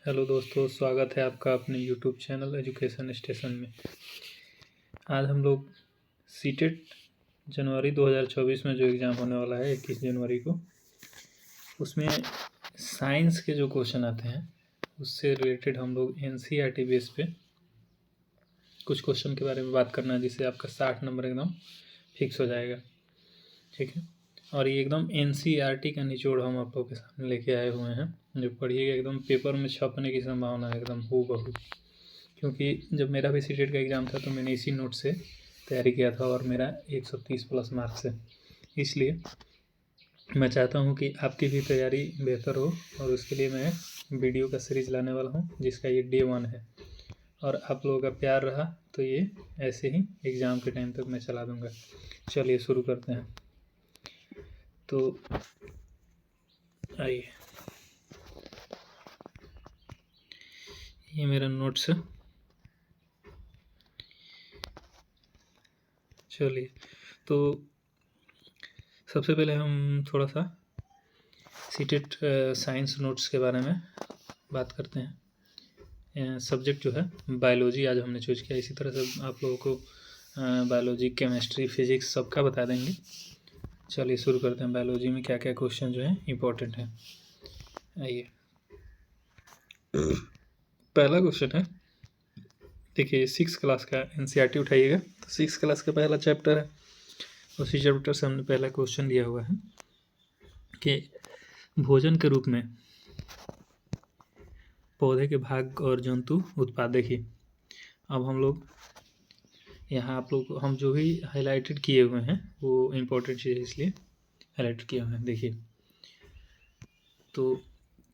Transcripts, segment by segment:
Hello दोस्तों, स्वागत है आपका अपने यूट्यूब चैनल एजुकेशन स्टेशन में। आज हम लोग सीटेट जनवरी 2024 में जो एग्ज़ाम होने वाला है 21 जनवरी को, उसमें साइंस के जो क्वेश्चन आते हैं उससे रिलेटेड हम लोग एनसीईआरटी बेस पे कुछ क्वेश्चन के बारे में बात करना है, जिससे आपका 60 नंबर एकदम फिक्स हो जाएगा। ठीक है, और ये एकदम एनसीईआरटी का निचोड़ हम आप लोगों के सामने लेके आए हुए हैं। जो पढ़िएगा एकदम पेपर में छपने की संभावना है एकदम हूबहू, क्योंकि जब मेरा भी सीटेट का एग्ज़ाम था तो मैंने इसी नोट से तैयारी किया था और मेरा 130 प्लस मार्क्स है। इसलिए मैं चाहता हूं कि आपकी भी तैयारी बेहतर हो, और उसके लिए मैं वीडियो का सीरीज़ लाने वाला हूं, जिसका ये डे 1 है। और आप लोगों का प्यार रहा तो ये ऐसे ही एग्ज़ाम के टाइम तक मैं चला दूँगा। चलिए शुरू करते हैं। तो आइए, ये मेरा नोट्स है। चलिए, तो सबसे पहले हम थोड़ा सा सीटेट साइंस नोट्स के बारे में बात करते हैं। सब्जेक्ट जो है बायोलॉजी आज हमने चूज किया। इसी तरह से आप लोगों को बायोलॉजी, केमिस्ट्री, फिजिक्स सबका बता देंगे। चलिए शुरू करते हैं। बायोलॉजी में क्या क्या क्वेश्चन जो है इम्पोर्टेंट है, आइए। पहला क्वेश्चन है, देखिए 6 क्लास का एनसीईआरटी उठाइएगा। तो 6 क्लास का पहला चैप्टर है, उसी चैप्टर से हमने पहला क्वेश्चन दिया हुआ है कि भोजन के रूप में पौधे के भाग और जंतु उत्पाद। देखिए, अब हम लोग यहाँ आप लोग हम जो भी हाईलाइटेड किए हुए हैं वो इम्पोर्टेंट चीज़ है, इसलिए हाईलाइट किए हुए हैं। देखिए, तो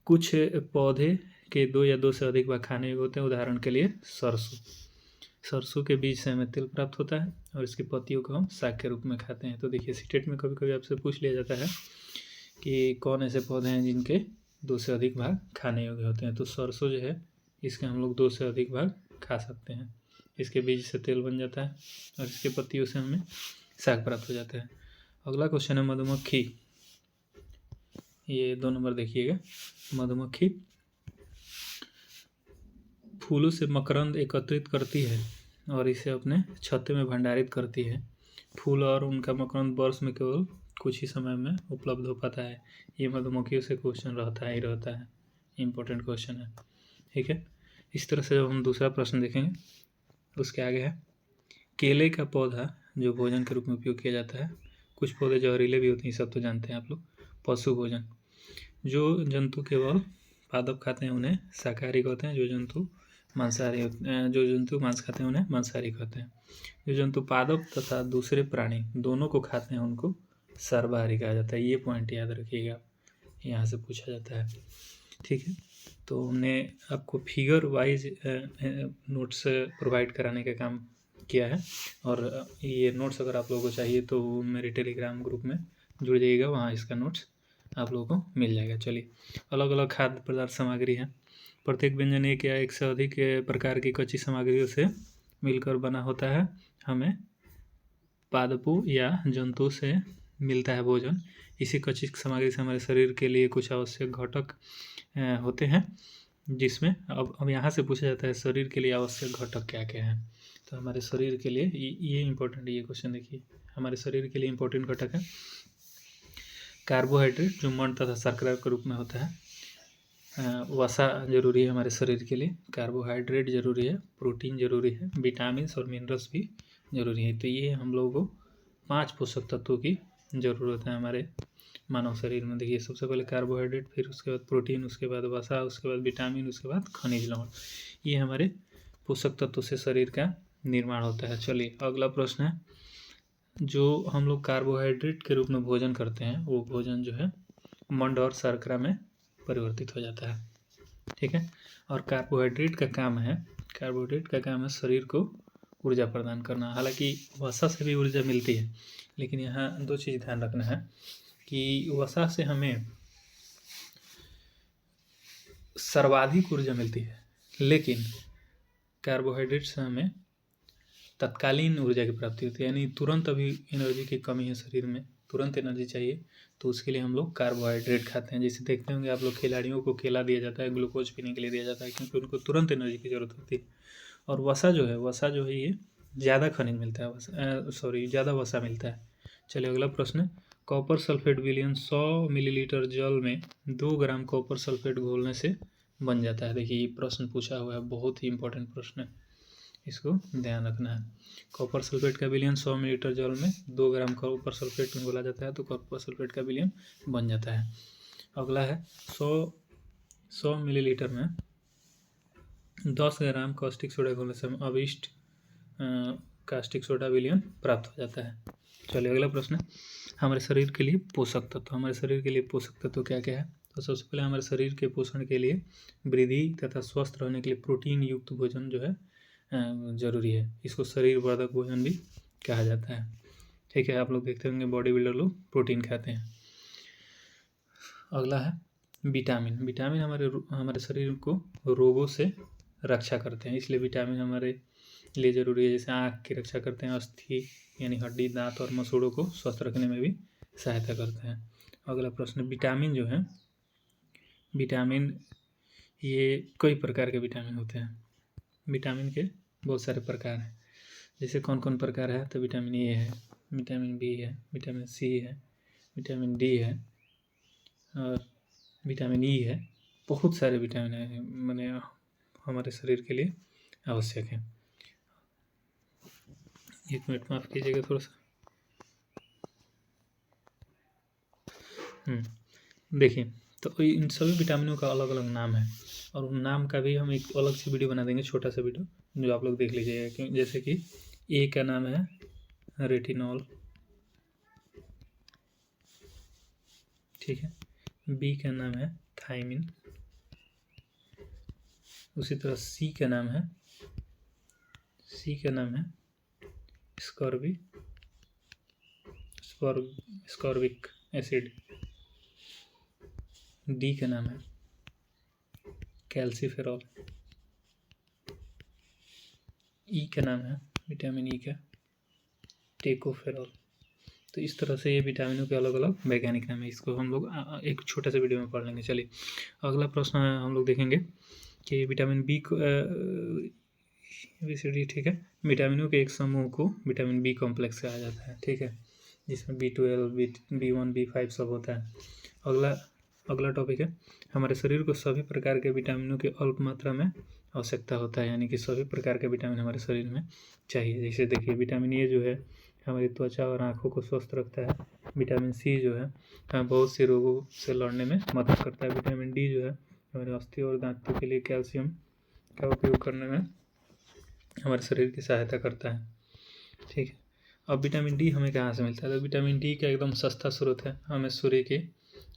कुछ पौधे के 2 या 2 से अधिक भाग खाने योग्य होते हैं। उदाहरण के लिए सरसों के बीज से हमें तेल प्राप्त होता है, और इसकी पत्तियों को हम साग के रूप में खाते हैं। तो देखिए, सीटेट में कभी कभी आपसे पूछ लिया जाता है कि कौन ऐसे पौधे हैं जिनके 2 से अधिक भाग खाने योग्य होते हैं। तो सरसों जो है, इसके हम लोग 2 से अधिक भाग खा सकते हैं। इसके बीज से तेल बन जाता है, और इसके पत्तियों से हमें साग प्राप्त हो जाता है। अगला क्वेश्चन है मधुमक्खी। ये 2 नंबर देखिएगा। मधुमक्खी फूलों से मकरंद एकत्रित करती है और इसे अपने छत्ते में भंडारित करती है। फूल और उनका मकरंद वर्ष में केवल कुछ ही समय में उपलब्ध हो पाता है। ये मधुमक्खियों से क्वेश्चन रहता है, इम्पोर्टेंट क्वेश्चन है। ठीक है, इस तरह से जब हम दूसरा प्रश्न देखेंगे, उसके आगे है केले का पौधा जो भोजन के रूप में उपयोग किया जाता है। कुछ पौधे जहरीले भी होते हैं, सब तो जानते हैं आप लोग। पशु भोजन, जो जंतु केवल पादप खाते हैं उन्हें शाकाहारी कहते हैं। जो जंतु मांसाहारी मांस खाते हैं उन्हें मांसाहारी कहते हैं। जो जंतु पादप तथा दूसरे प्राणी दोनों को खाते हैं उनको सर्वाहारी कहा जाता है। ये पॉइंट याद रखिएगा, यहाँ से पूछा जाता है। ठीक है, तो हमने आपको फिगर वाइज नोट्स प्रोवाइड कराने का काम किया है, और ये नोट्स अगर आप लोगों को चाहिए तो मेरे टेलीग्राम ग्रुप में जुड़ जाइएगा, वहाँ इसका नोट्स आप लोगों को मिल जाएगा। चलिए, अलग अलग खाद्य पदार्थ सामग्री है। प्रत्येक व्यंजन एक या एक से अधिक प्रकार की कच्ची सामग्रियों से मिलकर बना होता है। हमें पादपों या जंतु से मिलता है भोजन। इसी कच्ची सामग्री से हमारे शरीर के लिए कुछ आवश्यक घटक होते हैं, जिसमें अब यहाँ से पूछा जाता है शरीर के लिए आवश्यक घटक क्या क्या हैं। तो हमारे शरीर के लिए ये इम्पोर्टेंट है। ये क्वेश्चन देखिए, हमारे शरीर के लिए इम्पोर्टेंट घटक है कार्बोहाइड्रेट, जो मण तथा शर्करा के रूप में होता है। वसा जरूरी है हमारे शरीर के लिए, कार्बोहाइड्रेट जरूरी है, प्रोटीन जरूरी है, विटामिन और मिनरल्स भी जरूरी है। तो ये हम लोगों को 5 पोषक तत्वों की ज़रूरत है हमारे मानव शरीर में। देखिए, सबसे पहले कार्बोहाइड्रेट, फिर उसके बाद प्रोटीन, उसके बाद वसा, उसके बाद विटामिन, उसके बाद खनिज लवण। ये हमारे पोषक तत्वों से शरीर का निर्माण होता है। चलिए, अगला प्रश्न है, जो हम लोग कार्बोहाइड्रेट के रूप में भोजन करते हैं वो भोजन जो है मंड और शर्करा में परिवर्तित हो जाता है। ठीक है, और कार्बोहाइड्रेट का काम है शरीर को ऊर्जा प्रदान करना। हालांकि वसा से भी ऊर्जा मिलती है, लेकिन यहाँ 2 चीज़ ध्यान रखना है कि वसा से हमें सर्वाधिक ऊर्जा मिलती है, लेकिन कार्बोहाइड्रेट से हमें तत्कालीन ऊर्जा की प्राप्ति होती है। यानी तुरंत अभी एनर्जी की कमी है शरीर में तुरंत एनर्जी चाहिए तो उसके लिए हम लोग कार्बोहाइड्रेट खाते हैं। जैसे देखते होंगे आप लोग, खिलाड़ियों को केला दिया जाता है, ग्लूकोज पीने के लिए दिया जाता है, क्योंकि उनको तुरंत एनर्जी की ज़रूरत होती है। और वसा जो है ये ज़्यादा खनिज मिलता है, ज़्यादा वसा मिलता है। चलिए अगला प्रश्न, कॉपर सल्फेट विलयन 100 मिलीलीटर जल में 2 ग्राम कॉपर सल्फेट घोलने से बन जाता है। देखिए ये प्रश्न पूछा हुआ है, बहुत ही इंपॉर्टेंट प्रश्न है, इसको ध्यान रखना है। कॉपर सल्फेट का विलयन 100 मिलीलीटर जल में 2 ग्राम कॉपर सल्फेट में घोला जाता है तो कॉपर सल्फेट का विलयन बन जाता है। अगला है 100 मिलीलीटर में 10 ग्राम कास्टिक सोडा घोलने से अविष्ट कास्टिक सोडा विलयन प्राप्त हो जाता है। चलिए अगला प्रश्न, हमारे शरीर के लिए पोषक तत्व। हमारे शरीर के लिए पोषक तत्व क्या क्या है? तो सबसे पहले हमारे शरीर के पोषण के लिए, वृद्धि तथा स्वस्थ रहने के लिए प्रोटीन युक्त भोजन जो है ज़रूरी है। इसको शरीर वर्धक भोजन भी कहा जाता है। ठीक है, आप लोग देखते होंगे बॉडी बिल्डर लोग प्रोटीन खाते हैं। अगला है विटामिन। विटामिन हमारे शरीर को रोगों से रक्षा करते हैं, इसलिए विटामिन हमारे लिए ज़रूरी है। जैसे आँख की रक्षा करते हैं, अस्थि यानी हड्डी, दांत और मसूड़ों को स्वस्थ रखने में भी सहायता करते हैं। अगला प्रश्न, विटामिन जो है, विटामिन ये कई प्रकार के विटामिन होते हैं। विटामिन के बहुत सारे प्रकार हैं। जैसे कौन कौन प्रकार है? तो विटामिन ए है, विटामिन बी है, विटामिन सी है, विटामिन डी है और विटामिन ई है। बहुत सारे विटामिन हैं, मैंने हमारे शरीर के लिए आवश्यक है। एक मिनट माफ़ कीजिएगा थोड़ा सा। देखिए, तो इन सभी विटामिनों का अलग अलग नाम है और उन नाम का भी हम एक अलग से वीडियो बना देंगे, छोटा सा वीडियो, जो आप लोग देख लीजिएगा। जैसे कि ए का नाम है रेटिनॉल, ठीक है। बी का नाम है थायमिन, उसी तरह सी का नाम है स्कॉर्बिक एसिड। डी का नाम है कैल्सीफेरॉल। ई का नाम है विटामिन ई का टेकोफेरॉल। तो इस तरह से ये विटामिनों के अलग अलग वैज्ञानिक नाम है। इसको हम लोग एक छोटे से वीडियो में पढ़ लेंगे। चलिए अगला प्रश्न हम लोग देखेंगे कि विटामिन बी को ठीक है, विटामिनों के एक समूह को विटामिन बी कॉम्प्लेक्स कहा जाता है, ठीक है, जिसमें B12, B1, B5 सब होता है। अगला टॉपिक है, हमारे शरीर को सभी प्रकार के विटामिनों की अल्प मात्रा में आवश्यकता होता है, यानी कि सभी प्रकार के विटामिन हमारे शरीर में चाहिए। जैसे देखिए, विटामिन ए जो है हमारी त्वचा और आँखों को स्वस्थ रखता है। विटामिन सी जो है बहुत से रोगों से लड़ने में मदद करता है। विटामिन डी जो है हमारे अस्थि और दांतों के लिए कैल्शियम का उपयोग करने में हमारे शरीर की सहायता करता है, ठीक है। अब विटामिन डी हमें कहाँ से मिलता है? तो विटामिन डी का एकदम सस्ता स्रोत है, हमें सूर्य के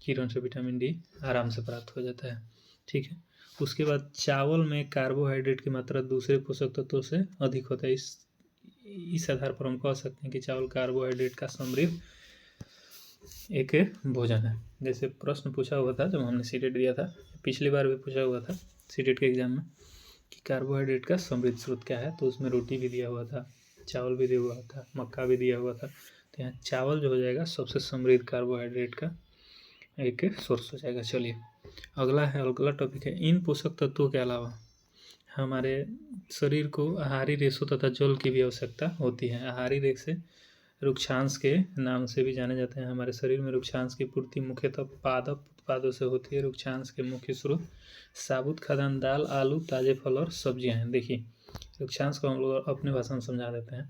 किरण से विटामिन डी आराम से प्राप्त हो जाता है, ठीक है। उसके बाद चावल में कार्बोहाइड्रेट की मात्रा दूसरे पोषक तत्वों से अधिक होता है। इस आधार पर हम कह सकते हैं कि चावल कार्बोहाइड्रेट का समृद्ध एक भोजन है। जैसे प्रश्न पूछा हुआ था जब हमने सीटेट दिया था, पिछली बार भी पूछा हुआ था सीटेट के एग्जाम में कि कार्बोहाइड्रेट का समृद्ध स्रोत क्या है, तो उसमें रोटी भी दिया हुआ था, चावल भी दिया हुआ था, मक्का भी दिया हुआ था। तो यहाँ चावल जो हो जाएगा सबसे समृद्ध कार्बोहाइड्रेट का एक सोर्स हो जाएगा। चलिए अगला टॉपिक है, इन पोषक तत्वों के अलावा हमारे शरीर को आहारी रेशों तथा जल की भी आवश्यकता होती है। आहारी रेशे रुक्षांश के नाम से भी जाने जाते हैं। हमारे शरीर में रुक्षांश की पूर्ति मुख्यतः पादप उत्पादों से होती है। रुक्षांश के मुख्य स्रोत साबुत खाद्यान्न, दाल, आलू, ताजे फल और सब्जियां हैं। देखिए, रुक्षांश को हम लोग अपने भाषा में समझा देते हैं।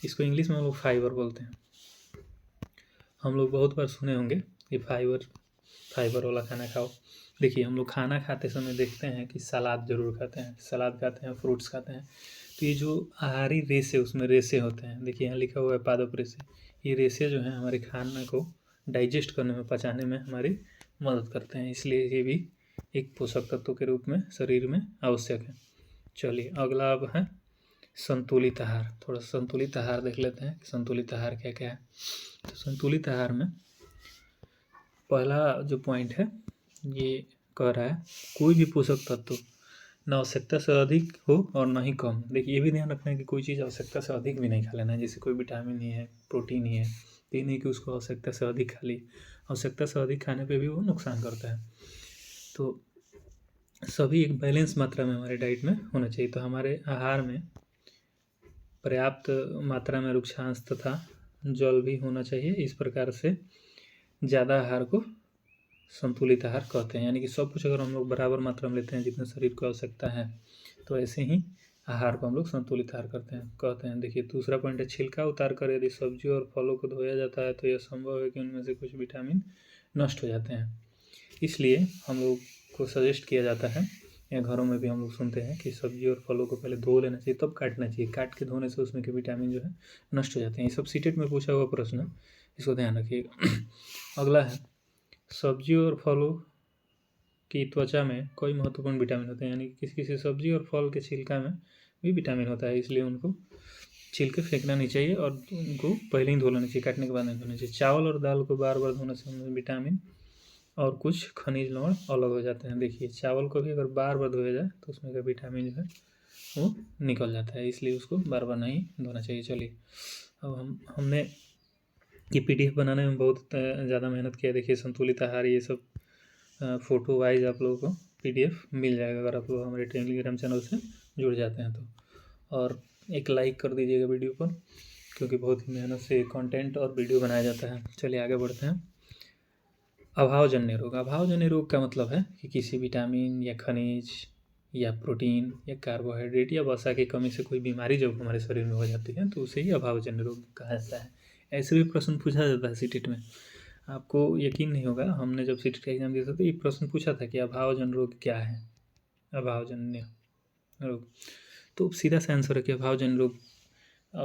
इसको इंग्लिश में हम लोग फाइबर बोलते हैं। हम लोग बहुत बार सुने होंगे कि फाइबर वाला खाना खाओ। देखिए, हम लोग खाना खाते समय देखते हैं कि सलाद जरूर खाते हैं, फ्रूट्स खाते हैं। तो ये जो आहारी रेशे, उसमें रेशे होते हैं। देखिए यहाँ लिखा हुआ है पादप रेशे। ये रेशे जो हैं हमारे खाना को डाइजेस्ट करने में, पचाने में हमारी मदद करते हैं, इसलिए ये भी एक पोषक तत्व के रूप में शरीर में आवश्यक है। चलिए अगला अब है संतुलित आहार। थोड़ा संतुलित आहार देख लेते हैं कि संतुलित आहार क्या क्या है। तो संतुलित आहार में पहला जो पॉइंट है ये कह रहा है कोई भी पोषक तत्व न आवश्यकता से अधिक हो और न ही कम। देखिए, ये भी ध्यान रखना है कि कोई चीज़ आवश्यकता से अधिक भी नहीं खा लेना है। जैसे कोई विटामिन ही है, प्रोटीन ही है, ये नहीं कि उसको आवश्यकता से अधिक खा ली। आवश्यकता से अधिक खाने पे भी वो नुकसान करता है। तो सभी एक बैलेंस मात्रा में हमारे डाइट में होना चाहिए। तो हमारे आहार में पर्याप्त मात्रा में रुक्षांश तथा जल भी होना चाहिए। इस प्रकार से ज़्यादा आहार को संतुलित आहार कहते हैं। यानी कि सब कुछ अगर हम लोग बराबर मात्रा में लेते हैं जितना शरीर को आवश्यकता है, तो ऐसे ही आहार को हम लोग संतुलित आहार कहते हैं। देखिए दूसरा पॉइंट है, छिलका उतार कर यदि सब्जियों और फलों को धोया जाता है तो यह संभव है कि उनमें से कुछ विटामिन नष्ट हो जाते हैं। इसलिए हम लोग को सजेस्ट किया जाता है, या घरों में भी हम लोग सुनते हैं कि सब्जी और फलों को पहले धो लेना चाहिए तब काटना चाहिए। काट के धोने से उसमें के विटामिन जो है नष्ट हो जाते हैं। ये सब सीटेट में पूछा हुआ प्रश्न है, इसको ध्यान रखिएगा। अगला है, सब्जियों और फलों की त्वचा में कई महत्वपूर्ण विटामिन होते हैं। यानी कि किसी किसी सब्जी और फल के छिलका में भी विटामिन होता है, इसलिए उनको छील के फेंकना नहीं चाहिए और उनको पहले ही धो लेना चाहिए, काटने के बाद नहीं धोना चाहिए। चावल और दाल को बार बार धोने से उनमें विटामिन और कुछ खनिज लवण अलग हो जाते हैं। देखिए चावल को भी अगर बार बार धोया जाए तो उसमें का विटामिन जो है वो निकल जाता है, इसलिए उसको बार बार नहीं धोना चाहिए। चलिए अब हमने ये PDF बनाने में बहुत ज़्यादा मेहनत किया। देखिए संतुलित आहार ये सब फ़ोटो वाइज आप लोगों को PDF मिल जाएगा अगर आप लोग हमारे टेलीग्राम चैनल से जुड़ जाते हैं तो। और एक लाइक कर दीजिएगा वीडियो पर, क्योंकि बहुत ही मेहनत से कंटेंट और वीडियो बनाया जाता है। चलिए आगे बढ़ते हैं। अभावजन्य रोग। अभावजन्य रोग का मतलब है कि किसी विटामिन या खनिज या प्रोटीन या कार्बोहाइड्रेट या वसा की कमी से कोई बीमारी जब हमारे शरीर में हो जाती है तो उसे ही अभावजन्य रोग कहा जाता है। ऐसे भी प्रश्न पूछा जाता है सीटेट में। आपको यकीन नहीं होगा, हमने जब सीटेट का एग्जाम दिया था तो ये प्रश्न पूछा था कि अभावजन्य रोग क्या है। अभावजन्य रोग, तो सीधा सा आंसर है कि अभावजन्य रोग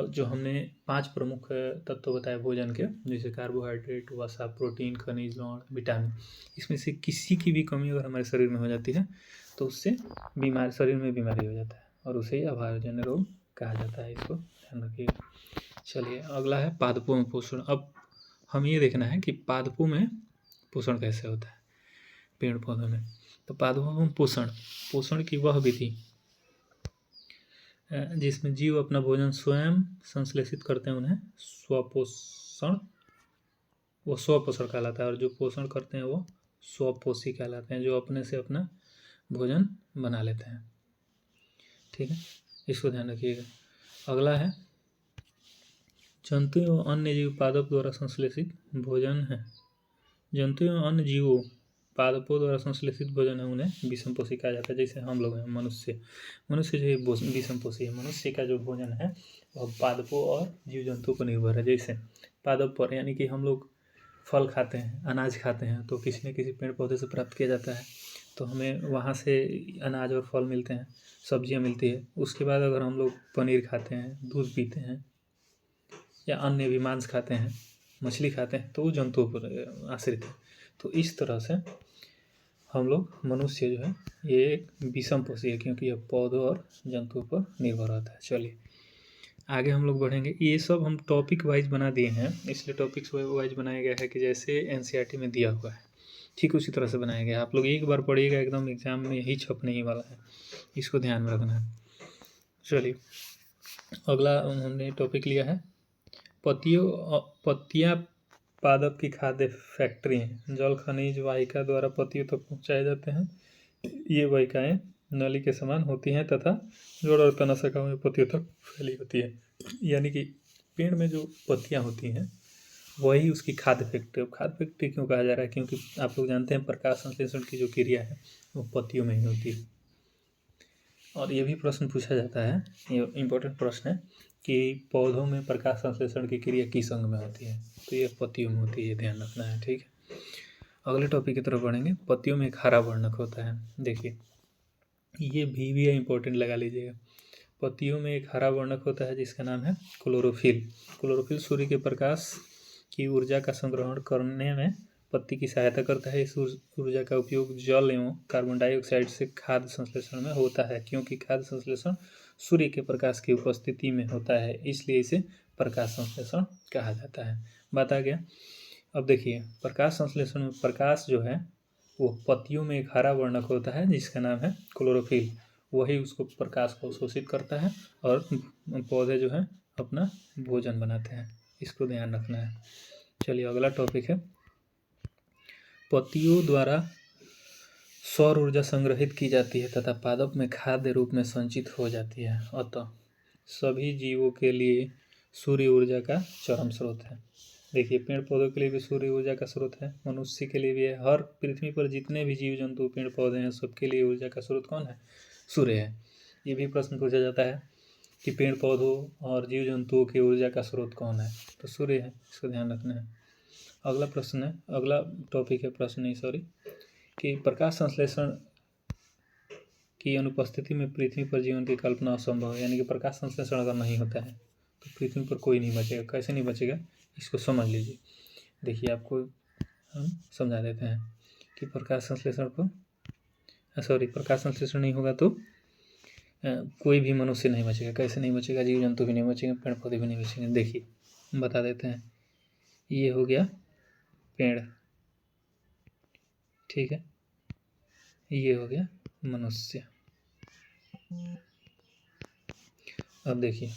जो हमने 5 प्रमुख तत्व बताए भोजन के, जैसे कार्बोहाइड्रेट, वसा, प्रोटीन, खनिज लवण, विटामिन, इसमें से किसी की भी कमी अगर हमारे शरीर में हो जाती है तो उससे शरीर में बीमारी हो जाता है और उसे ही अभावजन्य रोग कहा जाता है। इसको ध्यान रखिएगा। चलिए अगला है पादपों में पोषण। अब हम ये देखना है कि पादपों में पोषण कैसे होता है पेड़ पौधों में। तो पादपों में पोषण की वह विधि जिसमें जीव अपना भोजन स्वयं संश्लेषित करते हैं, उन्हें स्वपोषण कहलाता है। और जो पोषण करते हैं वो स्वपोषी कहलाते हैं, जो अपने से अपना भोजन बना लेते हैं। ठीक है, इसको ध्यान रखिएगा। अगला है, जंतु एवं अन्य जीव पादप द्वारा संश्लेषित भोजन है। जंतु एवं अन्य जीवों पादपों द्वारा संश्लेषित भोजन है, उन्हें विषमपोषी कहा जाता है। जैसे हम लोग हैं, मनुष्य जो विषमपोषी है। मनुष्य का जो भोजन है वह पादपों और जीव जंतुओं पर निर्भर है। जैसे पादप पर, यानी कि हम लोग फल खाते हैं, अनाज खाते हैं, तो किसी न किसी पेड़ पौधे से प्राप्त किया जाता है, तो हमें वहाँ से अनाज और फल मिलते हैं, सब्जियाँ मिलती है। उसके बाद अगर हम लोग पनीर खाते हैं, दूध पीते हैं, या अन्य भी मांस खाते हैं, मछली खाते हैं, तो वो जंतुओं पर आश्रित है। तो इस तरह से हम लोग मनुष्य जो है ये एक विषमपोषी है, क्योंकि यह पौधों और जंतुओं पर निर्भर रहता है। चलिए आगे हम लोग बढ़ेंगे। ये सब हम टॉपिक वाइज बना दिए हैं, इसलिए टॉपिक्स वाइज बनाया गया है कि जैसे NCERT में दिया हुआ है ठीक उसी तरह से बनाया गया है। आप लोग एक बार पढ़िएगा, एकदम एग्जाम में यही छपने ही वाला है, इसको ध्यान में रखना है। चलिए अगला हमने टॉपिक लिया है, पत्तियाँ पादप की खाद्य फैक्ट्री हैं। जल खनिज वाहिका द्वारा पत्तियों तक पहुँचाए जाते हैं। ये वाहिकाएँ नली के समान होती हैं तथा जड़ और तना शाखाओं में पत्तियों तक फैली होती है। यानी कि पेड़ में जो पत्तियाँ होती हैं वही उसकी खाद्य फैक्ट्री। अब खाद्य फैक्ट्री क्यों कहा जा रहा है? क्योंकि आप लोग जानते हैं प्रकाश संश्लेषण की जो क्रिया है वो पत्तियों में ही होती है। और ये भी प्रश्न पूछा जाता है, ये इम्पोर्टेंट प्रश्न है कि पौधों में प्रकाश संश्लेषण की क्रिया किस अंग में होती है? तो ये पत्तियों में होती है, ध्यान रखना है। ठीक है, अगले टॉपिक की तरफ बढ़ेंगे। पत्तियों में एक हरा वर्णक होता है। देखिए ये भी इम्पोर्टेंट लगा लीजिएगा। पत्तियों में एक हरा वर्णक होता है जिसका नाम है क्लोरोफिल। क्लोरोफिल सूर्य के प्रकाश की ऊर्जा का संग्रहण करने में पत्ती की सहायता करता है। इस ऊर्जा का उपयोग जल एवं कार्बन डाइऑक्साइड से खाद्य संश्लेषण में होता है। क्योंकि खाद्य संश्लेषण सूर्य के प्रकाश की उपस्थिति में होता है, इसलिए इसे प्रकाश संश्लेषण कहा जाता है। बात आ गया। अब देखिए प्रकाश संश्लेषण में प्रकाश जो है वो पत्तियों में एक हरा वर्णक होता है जिसका नाम है क्लोरोफिल। वही उसको प्रकाश को शोषित करता है और पौधे जो है अपना भोजन बनाते हैं। इसको ध्यान रखना है। चलिए अगला टॉपिक है, पत्तियों द्वारा सौर ऊर्जा संग्रहित की जाती है तथा पादप में खाद्य रूप में संचित हो जाती है, अतः सभी जीवों के लिए सूर्य ऊर्जा का चरम स्रोत है। देखिए पेड़ पौधों के लिए भी सूर्य ऊर्जा का स्रोत है, मनुष्य के लिए भी है, हर पृथ्वी पर जितने भी जीव जंतु पेड़ पौधे हैं सबके लिए ऊर्जा का स्रोत कौन है? सूर्य है। ये भी प्रश्न पूछा जाता है कि पेड़ पौधों और जीव जंतुओं की ऊर्जा का स्रोत कौन है? तो सूर्य है, इसको ध्यान रखना है। अगला प्रश्न है, अगला टॉपिक है, प्रश्न नहीं सॉरी, कि प्रकाश संश्लेषण की अनुपस्थिति में पृथ्वी पर जीवन की कल्पना असंभव है। यानी कि प्रकाश संश्लेषण अगर नहीं होता है तो पृथ्वी पर कोई नहीं बचेगा। कैसे नहीं बचेगा, इसको समझ लीजिए। देखिए आपको हम समझा देते हैं कि प्रकाश संश्लेषण प्रकाश संश्लेषण नहीं होगा तो कोई भी मनुष्य नहीं बचेगा। कैसे नहीं बचेगा? जीव जंतु भी नहीं बचेंगे, पेड़ पौधे भी नहीं बचेंगे। देखिए बता देते हैं, ये हो गया पेड़, ठीक है, ये हो गया मनुष्य। अब देखिए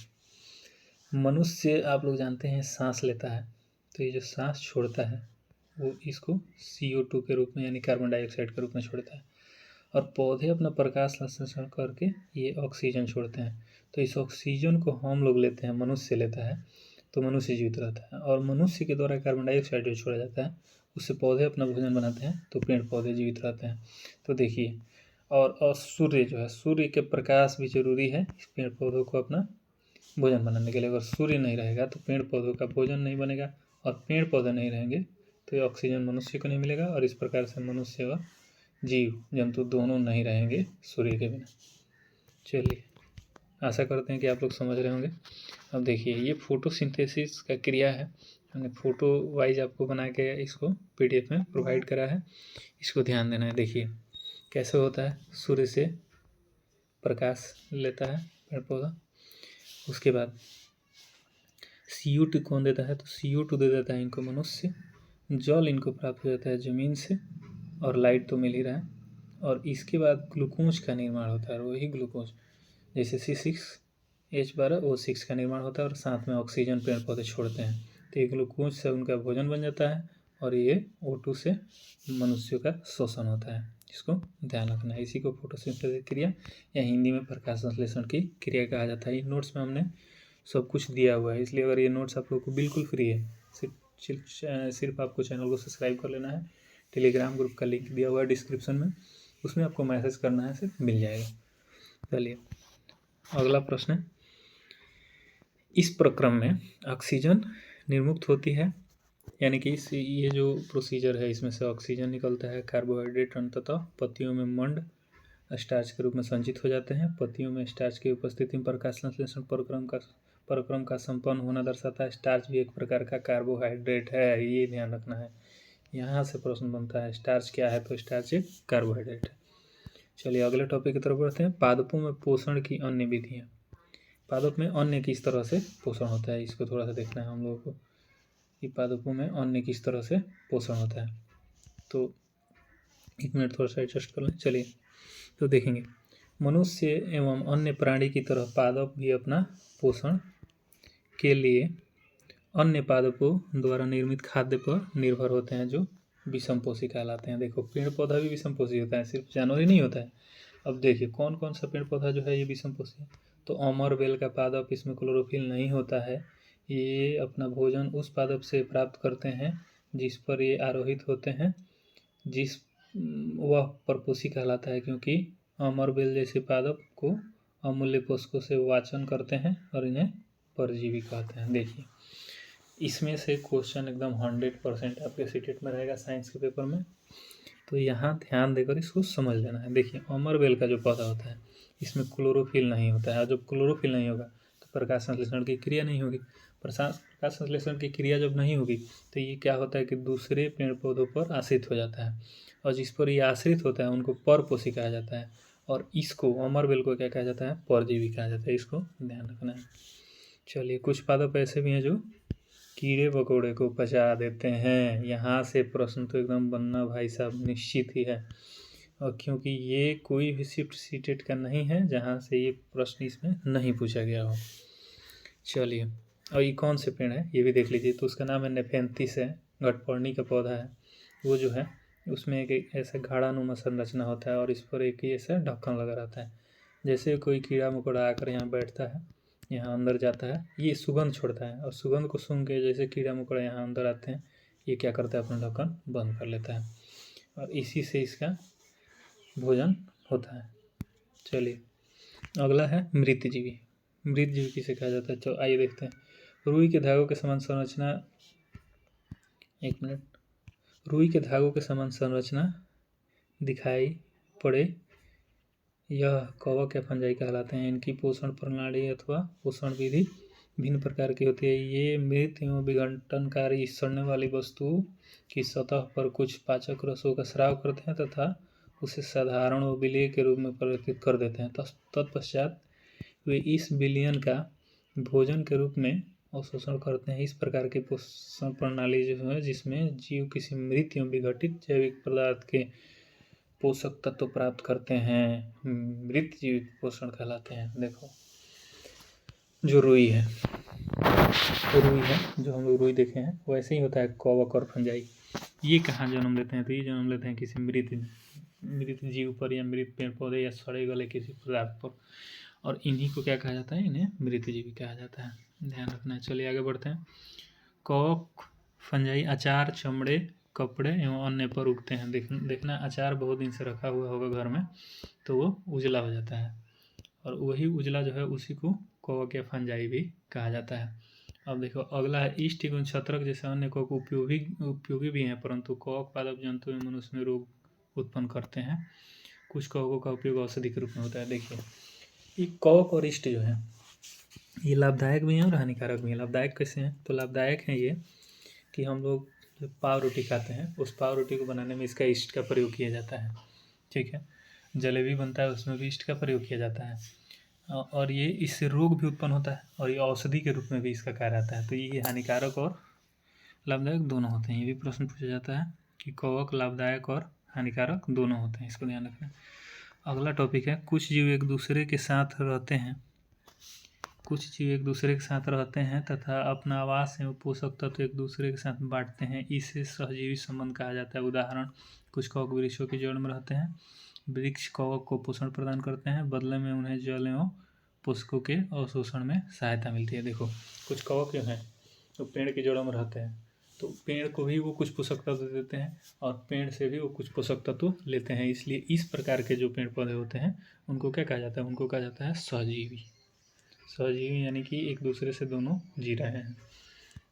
मनुष्य आप लोग जानते हैं सांस लेता है, तो ये जो सांस छोड़ता है वो इसको CO2 के रूप में यानी कार्बन डाइऑक्साइड के रूप में छोड़ता है, और पौधे अपना प्रकाश संश्लेषण करके ये ऑक्सीजन छोड़ते हैं। तो इस ऑक्सीजन को हम लोग लेते हैं, मनुष्य लेता है तो मनुष्य जीवित रहता है, और मनुष्य के द्वारा कार्बन डाइऑक्साइड जो छोड़ा जाता है उससे पौधे अपना भोजन बनाते हैं तो पेड़ पौधे जीवित रहते हैं। तो देखिए और सूर्य जो है, सूर्य के प्रकाश भी जरूरी है इस पेड़ पौधों को अपना भोजन बनाने के लिए। अगर सूर्य नहीं रहेगा तो पेड़ पौधों का भोजन नहीं बनेगा, और पेड़ पौधे नहीं रहेंगे तो ये ऑक्सीजन मनुष्य को नहीं मिलेगा, और इस प्रकार से मनुष्य व जीव जंतु दोनों नहीं रहेंगे सूर्य के बिना। चलिए आशा करते हैं कि आप लोग समझ रहे होंगे। अब देखिए ये फोटोसिंथेसिस का क्रिया है, हमने फोटो वाइज आपको बना के इसको PDF में प्रोवाइड करा है, इसको ध्यान देना है। देखिए कैसे होता है, सूर्य से प्रकाश लेता है पेड़ पौधा, उसके बाद CO2 कौन देता है? तो CO2 दे देता है इनको मनुष्य, जल इनको प्राप्त हो जाता है ज़मीन से, और लाइट तो मिल ही रहा है, और इसके बाद ग्लूकोज का निर्माण होता है, और वही ग्लूकोज जैसे C6H12O6 का निर्माण होता है, और साथ में ऑक्सीजन पेड़ पौधे छोड़ते हैं, तो ये ग्लूकोज से उनका भोजन बन जाता है, और ये O2 से मनुष्यों का शोषण होता है। इसको ध्यान रखना है। इसी को फोटोसिंथेसिस क्रिया या हिंदी में प्रकाश संश्लेषण की क्रिया कहा जाता है। ये नोट्स में हमने सब कुछ दिया हुआ है, इसलिए अगर ये नोट्स आप लोग को बिल्कुल फ्री है, सिर्फ आपको चैनल को सब्सक्राइब कर लेना है। टेलीग्राम ग्रुप का लिंक दिया हुआ है डिस्क्रिप्शन में, उसमें आपको मैसेज करना है, सिर्फ मिल जाएगा। चलिए अगला प्रश्न है, इस प्रक्रम में ऑक्सीजन निर्मुक्त होती है, यानी कि ये जो प्रोसीजर है इसमें से ऑक्सीजन निकलता है, कार्बोहाइड्रेट अंततः पत्तियों में मंड स्टार्च के रूप में संचित हो जाते हैं। पत्तियों में स्टार्च की उपस्थिति में प्रकाश संश्लेषण प्रक्रम का संपन्न होना दर्शाता है। स्टार्च भी एक प्रकार का कार्बोहाइड्रेट है, ये ध्यान रखना है। यहाँ से प्रश्न बनता है स्टार्च क्या है, तो स्टार्च एक कार्बोहाइड्रेट है। चलिए अगले टॉपिक की तरफ बढ़ते हैं, पादपों में पोषण की अन्य विधियाँ। पादप में अन्य किस तरह से पोषण होता है, इसको थोड़ा सा देखना है हम लोगों को कि पादपों में अन्य किस तरह से पोषण होता है। तो एक मिनट थोड़ा सा एडजस्ट कर लें। चलिए तो देखेंगे, मनुष्य एवं अन्य प्राणी की तरह पादप भी अपना पोषण के लिए अन्य पादपों द्वारा निर्मित खाद्य पर निर्भर होते हैं, जो विषमपोषी कहलाते हैं। देखो पेड़ पौधा भी विषमपोषी होता है, सिर्फ जानवर ही नहीं होता है। अब देखिए कौन कौन सा पेड़ पौधा जो है ये विषमपोषी है, तो अमर बेल का पादप, इसमें क्लोरोफिल नहीं होता है। ये अपना भोजन उस पादप से प्राप्त करते हैं जिस पर ये आरोहित होते हैं, जिस वह परपोषी कहलाता है, क्योंकि अमर बेल जैसे पादप को अमूल्य पोषकों से वाचन करते हैं और इन्हें परजीवी कहते हैं। देखिए इसमें से क्वेश्चन एकदम 100% आपके सीटेट में रहेगा साइंस के पेपर में, तो यहाँ ध्यान देकर इसको समझ लेना है। देखिए अमर बेल का जो पौधा होता है इसमें क्लोरोफिल नहीं होता है, और जब क्लोरोफिल नहीं होगा तो प्रकाश संश्लेषण की क्रिया नहीं होगी। प्रकाश संश्लेषण की क्रिया जब नहीं होगी तो ये क्या होता है कि दूसरे पेड़ पौधों पर आश्रित हो जाता है, और जिस पर ये आश्रित होता है उनको परपोषी कहा जाता है, और इसको अमर बेल को क्या कहा जाता है? परजीवी कहा जाता है। इसको ध्यान रखना है। चलिए कुछ पादप ऐसे भी हैं जो कीड़े मकोड़े को पचा देते हैं। यहाँ से प्रश्न तो एकदम बनना भाई साहब निश्चित ही है, और क्योंकि ये कोई भी शिफ्ट सीटेट का नहीं है जहाँ से ये प्रश्न इसमें नहीं पूछा गया हो। चलिए और ये कौन से पेड़ है ये भी देख लीजिए। तो उसका नाम है नेफेंथिस है, घटपर्णी का पौधा है। वो जो है उसमें एक ऐसा घाड़ानुमा संरचना होता है और इस पर एक ऐसा ढक्कन लगा रहता है। जैसे कोई कीड़ा मकोड़ा आकर यहाँ बैठता है, यहाँ अंदर जाता है, ये सुगंध छोड़ता है और सुगंध को सूंघ के जैसे कीड़ा मकोड़ा यहाँ अंदर आते हैं, ये क्या करता है, अपना ढक्कन बंद कर लेता है और इसी से इसका भोजन होता है। चलिए अगला है मृतजीवी। मृतजीवी किसे कहा जाता है, तो आइए देखते हैं। रुई के धागों के समान संरचना, एक मिनट, रुई के धागों के समान संरचना दिखाई पड़े यह कवक या फंजाई कहलाते हैं। इनकी पोषण प्रणाली अथवा पोषण विधि भिन्न प्रकार की होती है। ये मृत एवं विघटनकारी सड़ने वाली वस्तु की सतह पर कुछ पाचक रसों का स्राव करते हैं तथा उसे साधारण व विलेय के रूप में परिवर्तित कर देते हैं। तत्पश्चात वे इस विलयन का भोजन के रूप में अवशोषण करते हैं। इस प्रकार की पोषण प्रणाली जो है जिसमें जीव किसी मृत एवं विघटित जैविक पदार्थ के पोषक तत्व प्राप्त करते हैं, मृत जीव पोषण कहलाते हैं। देखो जो रुई है, जो हम लोग रुई देखे हैं वैसे ही होता है कवक और फंजाई। ये कहाँ जन्म लेते हैं, तो ये जन्म लेते हैं किसी मृत जीव पर या मृत पेड़ पौधे या सड़े गले किसी पदार्थ पर, और इन्हीं को क्या कहा जाता है, इन्हें मृतजीवी कहा जाता है। ध्यान रखना है। चलिए आगे बढ़ते हैं। कवक फंजाई अचार, चमड़े, कपड़े एवं अन्य पर उगते हैं। देखना अचार बहुत दिन से रखा हुआ होगा घर में तो वो उजला हो जाता है और वही उजला जो है उसी को कवक या फंजाई भी कहा जाता है। अब देखो अगला है ईस्ट एवं छत्रक जैसे अन्य कवक उपयोगी भी हैं, परंतु कवक पादप जंतु एवं मनुष्य में रोग उत्पन्न करते हैं। कुछ कवकों का उपयोग औषधि के रूप में होता है। देखिए ये कवक और ईस्ट जो है ये लाभदायक भी हैं और हानिकारक भी हैं। लाभदायक कैसे हैं, तो लाभदायक हैं ये कि हम लोग जो पाव रोटी खाते हैं उस पाव रोटी को बनाने में इसका ईस्ट का प्रयोग किया जाता है। ठीक है, जलेबी बनता है उसमें भी ईस्ट का प्रयोग किया जाता है और ये इससे रोग भी उत्पन्न होता है और ये औषधि के रूप में भी इसका कार्य आता है। तो ये हानिकारक और लाभदायक दोनों होते हैं। ये भी प्रश्न पूछा जाता है कि कवक लाभदायक और हानिकारक दोनों होते हैं, इसको ध्यान रखना। अगला टॉपिक है कुछ जीव एक दूसरे के साथ रहते हैं। कुछ जीव एक दूसरे के साथ रहते हैं तथा अपना आवास एवं पोषक तत्व एक दूसरे के साथ बांटते हैं, इसे सहजीवी संबंध कहा जाता है। उदाहरण कुछ कवक वृक्षों की जड़ में रहते हैं। वृक्ष कवक को पोषण प्रदान करते हैं, बदले में उन्हें जल एवं पोषकों के अवशोषण में सहायता मिलती है। देखो कुछ कवक जो हैं तो पेड़ की जड़ों में रहते हैं तो पेड़ को भी वो कुछ पोषक तत्व देते हैं और पेड़ से भी वो कुछ पोषक तत्व लेते हैं। इसलिए इस प्रकार के जो पेड़ पौधे होते हैं उनको क्या कहा जाता है, उनको कहा जाता है सहजीवी। सहजीवी यानी कि एक दूसरे से दोनों जी रहे हैं।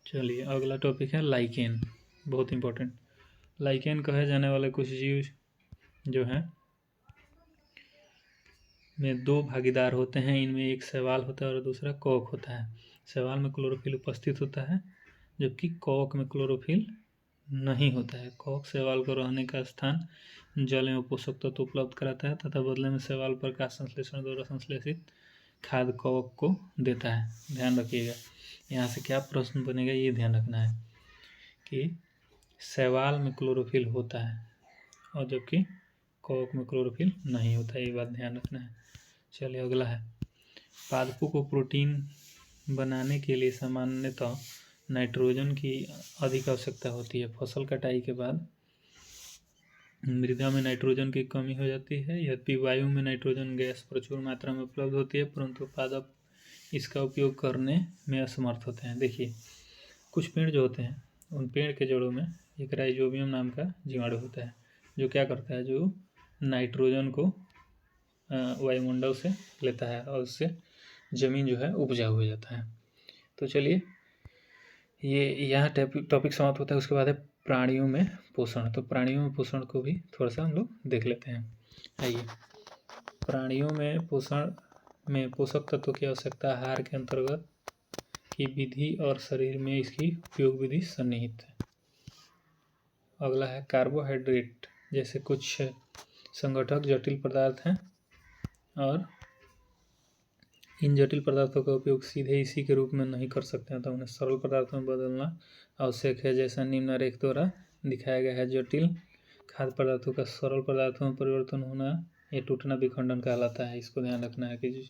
चलिए अगला टॉपिक है लाइकेन, बहुत इंपॉर्टेंट। लाइकेन कहे जाने वाले कुछ जीव जो हैं में दो भागीदार होते हैं। इनमें एक शैवाल होता है और दूसरा कवक होता है। शैवाल में क्लोरोफिल उपस्थित होता है जबकि कवक में क्लोरोफिल नहीं होता है। कवक शैवाल को रहने का स्थान, जल एवं पोषक तत्व उपलब्ध कराता है तथा बदले में शैवाल प्रकाश संश्लेषण द्वारा संश्लेषित खाद्य कवक को देता है। ध्यान रखिएगा, यहाँ से क्या प्रश्न बनेगा ये ध्यान रखना है कि शैवाल में क्लोरोफिल होता है और जबकि कवक में क्लोरोफिल नहीं होता है, ये बात ध्यान रखना है। चलिए अगला है पादपों को प्रोटीन बनाने के लिए सामान्यतः नाइट्रोजन की अधिक आवश्यकता होती है। फसल कटाई के बाद मृदा में नाइट्रोजन की कमी हो जाती है। यद्यपि वायु में नाइट्रोजन गैस प्रचुर मात्रा में उपलब्ध होती है परंतु पादप इसका उपयोग करने में असमर्थ होते हैं। देखिए कुछ पेड़ जो होते हैं उन पेड़ के जड़ों में एक राइजोबियम नाम का जीवाणु होता है जो क्या करता है, जो नाइट्रोजन को वायुमंडल से लेता है और उससे ज़मीन जो है उपजाऊ हो जाता है। तो चलिए ये यहाँ टॉपिक समाप्त होता है। उसके बाद है प्राणियों में पोषण। तो प्राणियों में पोषण को भी थोड़ा सा हम लोग देख लेते हैं। आइए प्राणियों में पोषण में पोषक तत्वों की आवश्यकता आहार के अंतर्गत की विधि और शरीर में इसकी उपयोग विधि सन्निहित है। अगला है कार्बोहाइड्रेट जैसे कुछ संगठक जटिल पदार्थ हैं और इन जटिल पदार्थों का उपयोग सीधे इसी के रूप में नहीं कर सकते हैं, तो उन्हें सरल पदार्थों में बदलना आवश्यक है। जैसा निम्नरेख द्वारा दिखाया गया है, जटिल खाद्य पदार्थों का सरल पदार्थों में परिवर्तन होना या टूटना विखंडन कहलाता है। इसको ध्यान रखना है कि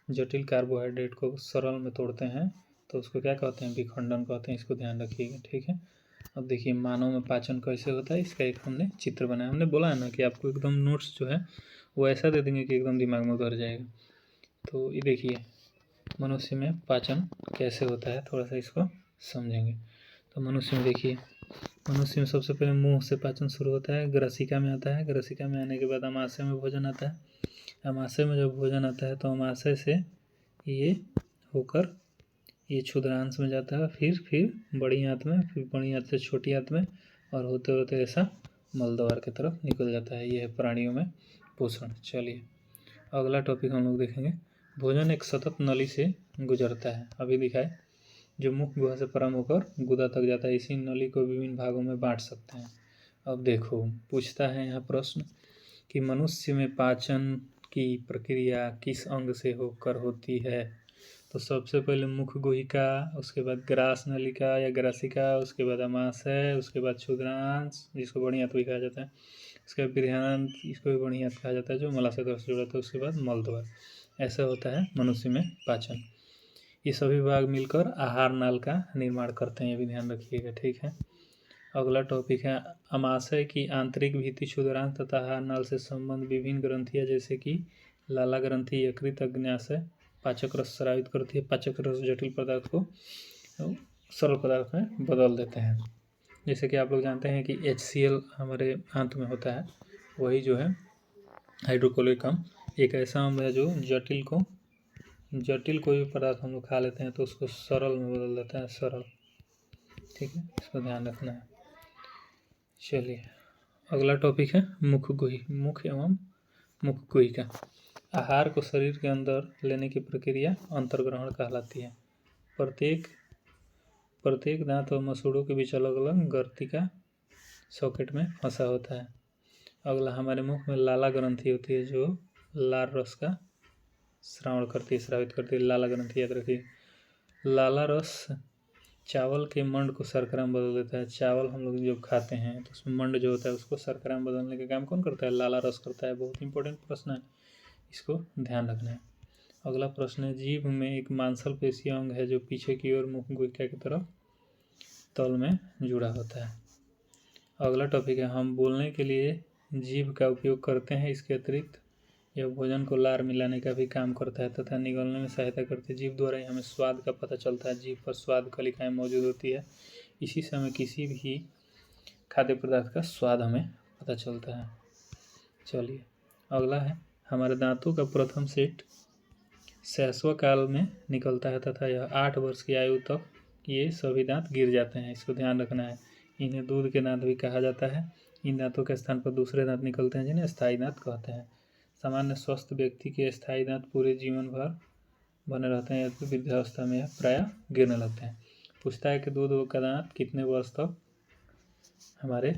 जटिल कार्बोहाइड्रेट को सरल में तोड़ते हैं तो उसको क्या कहते हैं, विखंडन कहते हैं। इसको ध्यान रखिएगा, ठीक है। अब देखिए मानव में पाचन कैसे होता है, इसका एक हमने चित्र बनाया। हमने बोला है ना कि आपको एकदम नोट्स जो है वो ऐसा दे देंगे कि एकदम दिमाग में उतर जाएगा। तो ये देखिए मनुष्य में पाचन कैसे होता है, थोड़ा सा इसको समझेंगे। तो मनुष्य में देखिए, मनुष्य में सबसे पहले मुंह से पाचन शुरू होता है, ग्रसिका में आता है। ग्रसिका में आने के बाद अमाशय में भोजन आता है। अमाशय में जब भोजन आता है तो अमाशय से ये होकर ये क्षुद्रांश में जाता है, फिर बड़ी आंत में, फिर बड़ी आंत से छोटी आंत में, और होते होते ऐसा मलद्वार की तरफ निकल जाता है। ये है प्राणियों में पोषण। चलिए अगला टॉपिक हम लोग देखेंगे। भोजन एक सतत नली से गुजरता है, अभी दिखाए, जो मुख गुहा से प्रारंभ होकर गुदा तक जाता है। इसी नली को विभिन्न भागों में बांट सकते हैं। अब देखो पूछता है यहाँ प्रश्न कि मनुष्य में पाचन की प्रक्रिया किस अंग से होकर होती है। तो सबसे पहले मुख गुहिका, उसके बाद ग्रास नलिका या ग्रासिका, उसके बाद अमाशय, उसके बाद क्षुद्रांश जिसको बड़ी आंत भी कहा जाता है, उसके बाद बृहदान्त्र, इसको भी बड़ी आंत कहा जाता है जो मलाशय से जुड़ा होता है, उसके बाद मलद्वार। ऐसा होता है मनुष्य में पाचन। ये सभी भाग मिलकर आहार नाल का निर्माण करते हैं, ये भी ध्यान रखिएगा, ठीक है। अगला टॉपिक है अमाशय की आंतरिक भित्ति, क्षुद्रांश तथा आहार नाल से संबंध विभिन्न ग्रंथियाँ जैसे कि लाला ग्रंथि, यकृत, अग्न्याशय पाचक रस स्रावित करती है। पाचक रस जटिल पदार्थ को सरल पदार्थ में बदल देते हैं। जैसे कि आप लोग जानते हैं कि HCl हमारे आंत में होता है, वही जो है हाइड्रोक्लोरिक अम्ल एक ऐसा अम्ल है जो जटिल कोई भी पदार्थ हम लोग खा लेते हैं तो उसको सरल में बदल देता है, सरल, ठीक है, इसको ध्यान रखना है। चलिए अगला टॉपिक है मुख एवं मुख गुहिका। आहार को शरीर के अंदर लेने की प्रक्रिया अंतर्ग्रहण कहलाती है। प्रत्येक दांत और मसूड़ों के बीच अलग अलग गर्तिका सॉकेट में फंसा होता है। अगला हमारे मुख में लाला ग्रंथि होती है जो लाल रस का स्रावित करती है। लाला ग्रंथि याद रखिए। लाला रस चावल के मंड को शर्करा में बदल देता है। चावल हम लोग जब खाते हैं तो उसमें मंड जो होता है उसको शर्करा में बदलने का काम कौन करता है, लाला रस करता है। बहुत इंपॉर्टेंट प्रश्न है, इसको ध्यान रखना है। अगला प्रश्न है जीभ में एक मांसपेशीय अंग है जो पीछे की ओर मुख गुहिका की तरफ तल में जुड़ा होता है। अगला टॉपिक है हम बोलने के लिए जीभ का उपयोग करते हैं। इसके अतिरिक्त यह भोजन को लार मिलाने का भी काम करता है तथा निगलने में सहायता करती है। जीभ द्वारा ही हमें स्वाद का पता चलता है। जीभ पर स्वाद कलिकाएं मौजूद होती है, इसी समय किसी भी खाद्य पदार्थ का स्वाद हमें पता चलता है। चलिए अगला है हमारे दांतों का प्रथम सेट शैशव काल में निकलता है तथा यह 8 वर्ष की आयु तक ये सभी दांत गिर जाते हैं, इसको ध्यान रखना है। इन्हें दूध के दांत भी कहा जाता है। इन दांतों के स्थान पर दूसरे दांत निकलते हैं जिन्हें स्थायी दांत कहते हैं। सामान्य स्वस्थ व्यक्ति के स्थायी दांत पूरे जीवन भर बने रहते हैं, यदि वृद्धावस्था में प्रायः गिरने लगते हैं। पूछता है कि दूध का दांत कितने वर्ष तक हमारे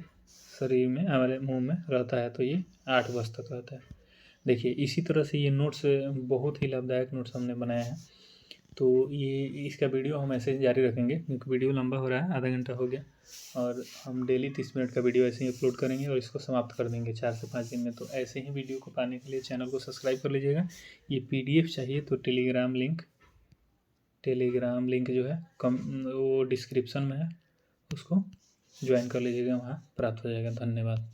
शरीर में, हमारे मुंह में रहता है, तो ये 8 वर्ष तक रहता है। देखिए इसी तरह से ये नोट्स बहुत ही लाभदायक नोट्स हमने बनाया है, तो ये इसका वीडियो हम ऐसे ही जारी रखेंगे क्योंकि वीडियो लंबा हो रहा है, आधा घंटा हो गया, और हम डेली 30 मिनट का वीडियो ऐसे ही अपलोड करेंगे और इसको समाप्त कर देंगे 4 से 5 दिन में। तो ऐसे ही वीडियो को पाने के लिए चैनल को सब्सक्राइब कर लीजिएगा। ये PDF चाहिए तो टेलीग्राम लिंक जो है वो डिस्क्रिप्शन में है, उसको ज्वाइन कर लीजिएगा, वहाँ प्राप्त हो जाएगा। धन्यवाद।